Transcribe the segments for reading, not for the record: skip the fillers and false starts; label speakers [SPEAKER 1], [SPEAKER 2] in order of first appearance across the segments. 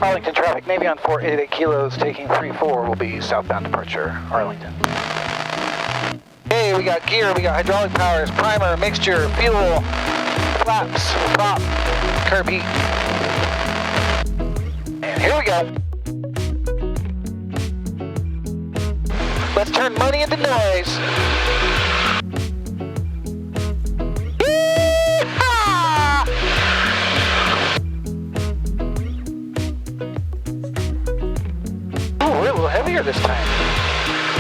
[SPEAKER 1] Arlington traffic, Navion 488 kilos, taking 34 will be southbound departure, Arlington. Hey, we got gear, we got hydraulic powers, primer, mixture, fuel, flaps, prop, curb heat. And here we go. Let's turn money into noise. Oh, we're a little heavier this time.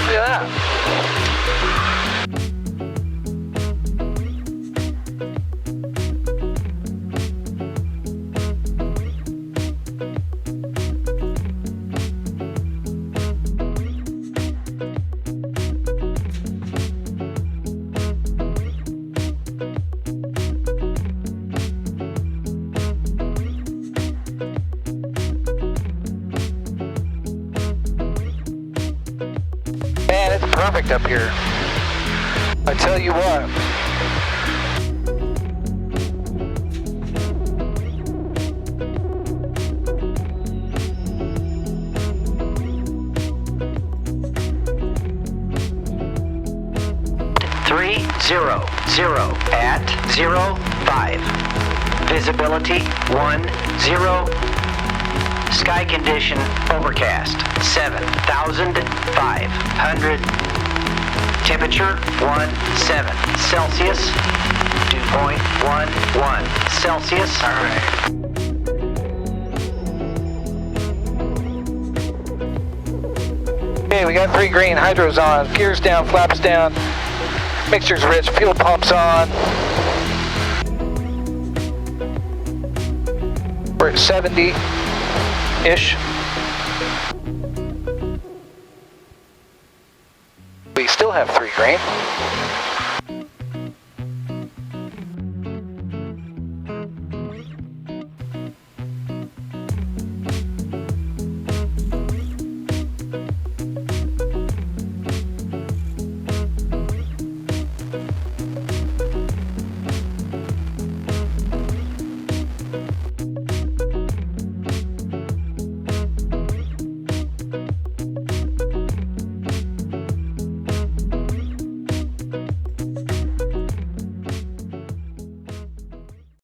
[SPEAKER 1] Look at that. Man, it's perfect up here. I tell you what.
[SPEAKER 2] at 05. Visibility 10. Sky condition overcast 7,500. Temperature 17 Celsius. Dew point 11 Celsius. All right.
[SPEAKER 1] Okay, we got 3 green, hydros on, gears down, flaps down, mixture's rich, fuel pumps on. We're at 70-ish. We still have 3 green.